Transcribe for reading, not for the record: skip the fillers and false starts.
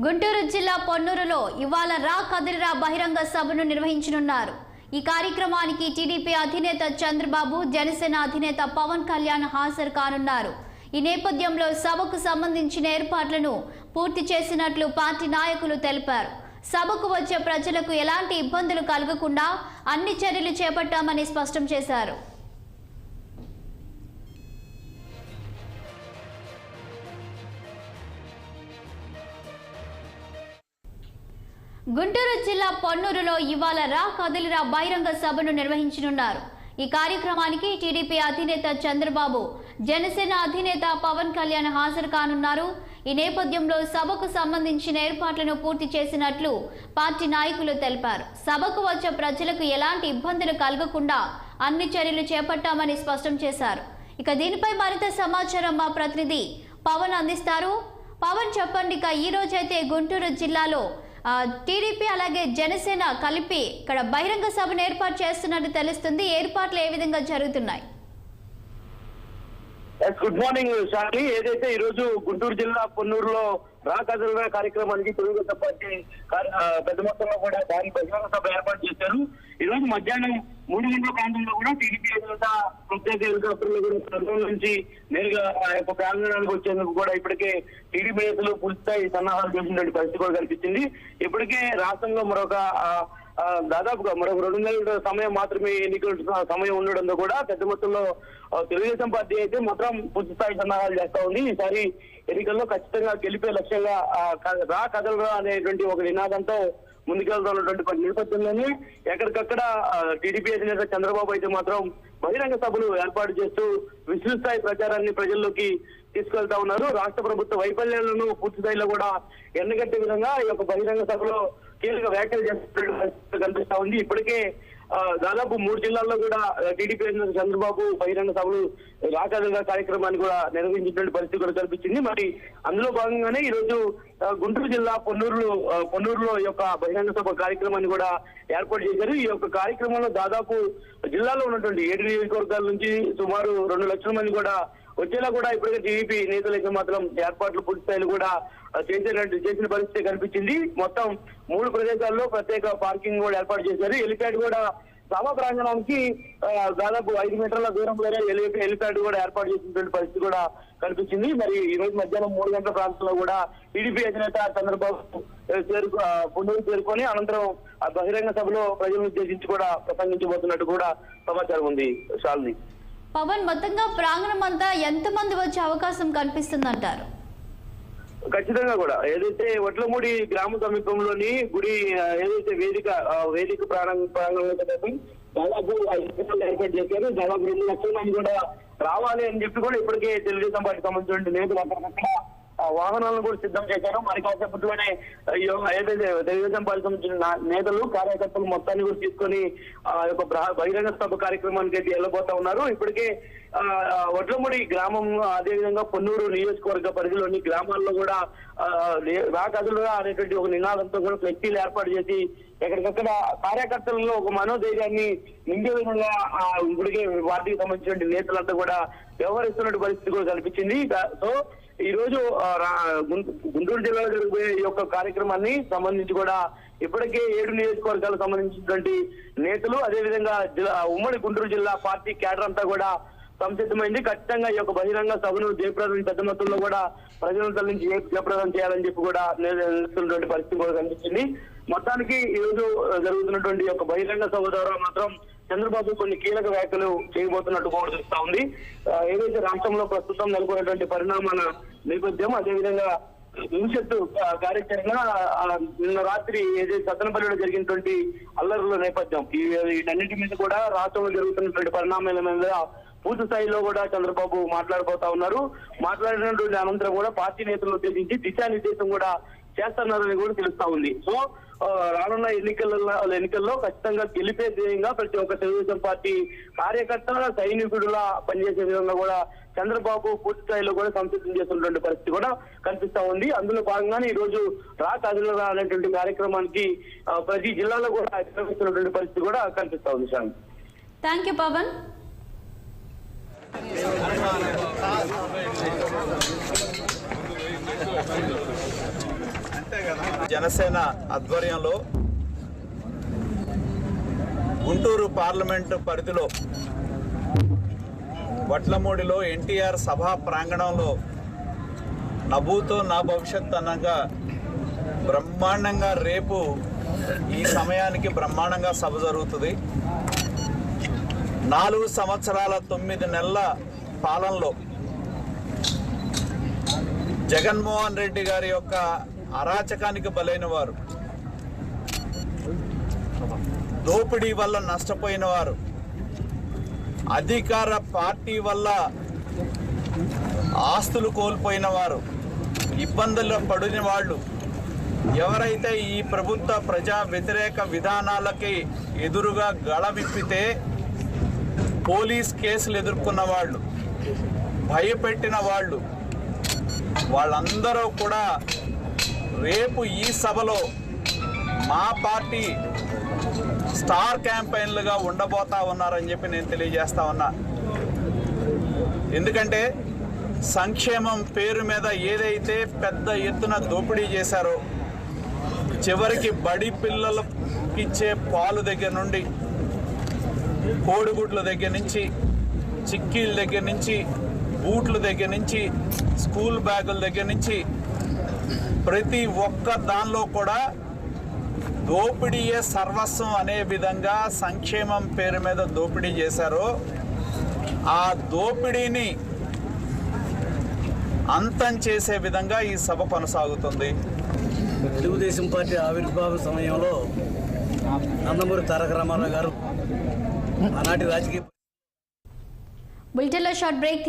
గుంటూరు జిల్లా పొన్నూరులో ఇవాళ రా కదిలిరా బహిరంగ సభను నిర్వహించనున్నారు. ఈ కార్యక్రమానికి టీడీపీ అధినేత చంద్రబాబు, జనసేన అధినేత పవన్ కళ్యాణ్ హాజరు కానున్నారు. ఈ నేపథ్యంలో సభకు సంబంధించిన ఏర్పాట్లను పూర్తి చేసినట్లు పార్టీ నాయకులు తెలిపారు. సభకు వచ్చే ప్రజలకు ఎలాంటి ఇబ్బందులు కలగకుండా అన్ని చర్యలు చేపట్టామని స్పష్టం చేశారు. గుంటూరు జిల్లా పొన్నూరులో ఇవాళ రా కదిలిరా బహిరంగ సభను నిర్వహించనున్నారు. ఈ కార్యక్రమానికి టీడీపీ అధినేత చంద్రబాబు, జనసేన అధినేత పవన్ కళ్యాణ్ హాజరు కానున్నారు. ఈ నేపథ్యంలో సభకు సంబంధించిన ఏర్పాట్లను పూర్తి చేసినట్లు పార్టీ నాయకులు తెలిపారు. సభకు వచ్చే ప్రజలకు ఎలాంటి ఇబ్బందులు కలగకుండా అన్ని చర్యలు చేపట్టామని స్పష్టం చేశారు. ఇక దీనిపై మరింత సమాచారం మా ప్రతినిధి పవన్ అందిస్తారు. పవన్, చెప్పండి, ఇక ఈ రోజైతే గుంటూరు జిల్లాలో టీడీపీ అలాగే జనసేన కలిపి ఇక్కడ బహిరంగ సభను ఏర్పాటు చేస్తున్నట్టు తెలుస్తుంది. ఏర్పాట్లు ఏ విధంగా జరుగుతున్నాయి? Good morning Shali. ఏదైతే ఈ రోజు గుంటూరు జిల్లా పొన్నూరులో రా కదిలిరా కార్యక్రమానికి తెలుగుదేశం పార్టీ పెద్ద మొత్తంలో కూడా దాని బహిరంగ సభ ఏర్పాటు చేశారు. ఈ రోజు మధ్యాహ్నం 3 గంటల ప్రాంతంలో కూడా టీడీపీ అధినేత ప్రత్యేక హెలికాప్టర్లు కూడా కర్నూలు నుంచి నేరుగా ఆ యొక్క ప్రాంగణానికి వచ్చేందుకు కూడా ఇప్పటికే టీడీపీ నేతలు పూర్తిస్థాయి సన్నాహాలు చేసినటువంటి పరిస్థితి కూడా కనిపించింది. ఇప్పటికే రాష్ట్రంలో దాదాపుగా మరొక 2 నెలల సమయం మాత్రమే ఎన్నికల సమయం ఉండడంతో కూడా పెద్ద మొత్తంలో తెలుగుదేశం పార్టీ అయితే మాత్రం పూర్తిస్థాయి సన్నాహాలు చేస్తా ఉంది. ఈసారి ఎన్నికల్లో ఖచ్చితంగా గెలిపే లక్ష్యంగా రా కదలరా అనేటువంటి ఒక నినాదంతో ముందుకెళ్తున్నటువంటి నేపథ్యంలోనే ఎక్కడికక్కడ టీడీపీ అధినేత చంద్రబాబు అయితే మాత్రం బహిరంగ సభలు ఏర్పాటు చేస్తూ విస్తృత స్థాయి ప్రచారాన్ని ప్రజల్లోకి తీసుకెళ్తా ఉన్నారు. రాష్ట్ర ప్రభుత్వ వైఫల్యాలను పూర్తి స్థాయిలో కూడా ఎండగట్టే విధంగా ఈ యొక్క బహిరంగ సభలో కీలక వ్యాఖ్యలు చేస్తున్నట్టు కనిపిస్తా ఉంది. ఇప్పటికే దాదాపు 3 జిల్లాల్లో కూడా టీడీపీ అధినేత చంద్రబాబు బహిరంగ సభలు రాకదలుగా కార్యక్రమాన్ని కూడా నిర్వహించినటువంటి పరిస్థితి కూడా కనిపించింది. మరి అందులో భాగంగానే ఈ రోజు గుంటూరు జిల్లా పొన్నూరులో ఈ యొక్క బహిరంగ సభ కార్యక్రమాన్ని కూడా ఏర్పాటు చేశారు. ఈ యొక్క కార్యక్రమంలో దాదాపు జిల్లాలో ఉన్నటువంటి 7 నియోజకవర్గాల నుంచి సుమారు 2 లక్షల మంది కూడా వచ్చేలా కూడా ఇప్పటికే టీడీపీ నేతలైతే మాత్రం ఏర్పాట్లు పూర్తి స్థాయిలో కూడా చేసిన పరిస్థితి కనిపించింది. మొత్తం 3 ప్రదేశాల్లో ప్రత్యేక పార్కింగ్ కూడా ఏర్పాటు చేశారు. హెలిప్యాడ్ కూడా సభా ప్రాంగణానికి దాదాపు 5 మీటర్ల దూరంలోనే హెలిప్యాడ్ కూడా ఏర్పాటు చేసినటువంటి పరిస్థితి కూడా కనిపించింది. మరి ఈ రోజు మధ్యాహ్నం 3 గంటల ప్రాంతంలో కూడా టీడీపీ అధినేత చంద్రబాబు పొన్నూరు చేరుకొని అనంతరం ఆ బహిరంగ సభలో ప్రజలను ఉద్దేశించి కూడా ప్రసంగించబోతున్నట్టు కూడా సమాచారం ఉంది. శాలిని, పవన్, మొత్తంగా ప్రాంగణం అంతా ఎంతమంది వచ్చే అవకాశం కనిపిస్తుందంటారు? ఖచ్చితంగా కూడా ఏదైతే వడ్లమూడి గ్రామ సమీపంలోని గుడి ఏదైతే వేదిక ప్రాంగణంలో దాదాపు 5 ఏర్పాటు చేశారు. దాదాపు 2 లక్షల మంది కూడా రావాలి అని చెప్పి కూడా ఇప్పటికే తెలుగుదేశం పార్టీ సంబంధించిన నేతలు అక్కడక్కడ వాహనాలను కూడా సిద్ధం చేశారు. మరి కాసేపట్లోనే ఏదైతే తెలుగుదేశం పార్టీ సంబంధించిన నేతలు కార్యకర్తలు మొత్తాన్ని కూడా తీసుకొని ఆ యొక్క బహిరంగ సభ కార్యక్రమానికి అయితే వెళ్ళబోతా ఉన్నారు. ఇప్పటికే వడ్లమూడి గ్రామం అదేవిధంగా పొన్నూరు నియోజకవర్గ పరిధిలోని గ్రామాల్లో కూడా రా కదలరా అనేటువంటి ఒక నినాదంతో కూడా ఫ్లెక్సీలు ఏర్పాటు చేసి ఎక్కడికక్కడ కార్యకర్తలలో ఒక మనోధైర్యాన్ని నిండే విధంగా ఇప్పటికే పార్టీకి సంబంధించిన నేతలంతా కూడా వ్యవహరిస్తున్న పరిస్థితి కూడా కనిపించింది. సో ఈ రోజు గుంటూరు జిల్లాలో జరిగే ఈ యొక్క కార్యక్రమాన్ని సంబంధించి కూడా ఇప్పటికే 7 నియోజకవర్గాలకు సంబంధించినటువంటి నేతలు అదేవిధంగా ఉమ్మడి గుంటూరు జిల్లా పార్టీ క్యాడర్ అంతా కూడా సంసిద్ధమైంది. ఖచ్చితంగా ఈ యొక్క బహిరంగ సభను జయప్రదం పెద్ద మొత్తంలో కూడా ప్రజల నుంచి జయప్రదం చేయాలని చెప్పి కూడా నిర్ణయిస్తున్నటువంటి పరిస్థితి కూడా కనిపించింది. మొత్తానికి ఈ రోజు జరుగుతున్నటువంటి యొక్క బహిరంగ సభ ద్వారా మాత్రం చంద్రబాబు కొన్ని కీలక వ్యాఖ్యలు చేయబోతున్నట్టు కూడా తెలుస్తా ఉంది. ఏదైతే రాష్ట్రంలో ప్రస్తుతం నెలకొన్నటువంటి పరిణామాల నేపథ్యం అదేవిధంగా భవిష్యత్తు కార్యాచరణ నిన్న రాత్రి ఏదైతే సత్తెనపల్లిలో జరిగినటువంటి అల్లర్ల నేపథ్యం వీటన్నిటి మీద కూడా రాష్ట్రంలో జరుగుతున్నటువంటి పరిణామాల మీద పూర్తి స్థాయిలో కూడా చంద్రబాబు మాట్లాడబోతా ఉన్నారు. మాట్లాడినటువంటి అనంతరం కూడా పార్టీ నేతలను ఉద్దేశించి దిశానిర్దేశం కూడా చేస్తున్నారని కూడా తెలుస్తా ఉంది. సో రానున్న ఎన్నికల్లో ఖచ్చితంగా గెలిపే ధ్యేయంగా ప్రతి ఒక్క తెలుగుదేశం పార్టీ కార్యకర్త సైనికుడులా పనిచేసే విధంగా కూడా చంద్రబాబు పూర్తి స్థాయిలో కూడా సంసిద్ధం చేస్తున్నటువంటి పరిస్థితి కూడా కనిపిస్తా ఉంది. అందులో భాగంగానే ఈ రోజు రా కదలరా అనేటువంటి కార్యక్రమానికి ప్రతి జిల్లాలో కూడా నిర్వహిస్తున్నటువంటి పరిస్థితి కూడా కనిపిస్తా ఉంది. Thank you Pavan. అంతే జనసేన ఆధ్వర్యంలో గుంటూరు పార్లమెంటు పరిధిలో వడ్లమూడిలో ఎన్టీఆర్ సభా ప్రాంగణంలో నభూతో నా భవిష్యత్ అనగా బ్రహ్మాండంగా రేపు ఈ సమయానికి బ్రహ్మాండంగా సభ జరుగుతుంది. 4 సంవత్సరాల 9 నెలల పాలనలో జగన్మోహన్ రెడ్డి గారి యొక్క అరాచకానికి బలైన వారు, దోపిడీ వల్ల నష్టపోయిన వారు, అధికార పార్టీ వల్ల ఆస్తులు కోల్పోయిన వారు, ఇబ్బందుల్లో పడిన వాళ్ళు, ఎవరైతే ఈ ప్రభుత్వ ప్రజా వ్యతిరేక విధానాలకి ఎదురుగా గళ విప్పితే పోలీస్ కేసులు ఎదుర్కొన్న వాళ్ళు, భయపెట్టిన వాళ్ళు, వాళ్ళందరూ కూడా రేపు ఈ సభలో మా పార్టీ స్టార్ క్యాంపెయిన్లుగా ఉండబోతా ఉన్నారని చెప్పి నేను తెలియజేస్తా ఉన్నా. ఎందుకంటే సంక్షేమం పేరు మీద ఏదైతే పెద్ద ఎత్తున దోపిడీ చేశారో, చివరికి బడి పిల్లలకిచ్చే పాలు దగ్గర నుండి, కోడిగుడ్ల దగ్గర నుంచి, చిక్కీల దగ్గర నుంచి, బూట్ల దగ్గర నుంచి, స్కూల్ బ్యాగుల దగ్గర నుంచి ప్రతి ఒక్క దానిలో కూడా దోపిడీయే సర్వస్వం అనే విధంగా సంక్షేమం పేరు మీద దోపిడీ చేశారో, ఆ దోపిడీని అంతం చేసే విధంగా ఈ సభ కొనసాగుతుంది. తెలుగుదేశం పార్టీ ఆవిర్భావ సమయంలో నందమూరి తారక రామారావు గారు ఆనాటి రాజకీయ బులెటిన్లో షార్ట్ బ్రేక్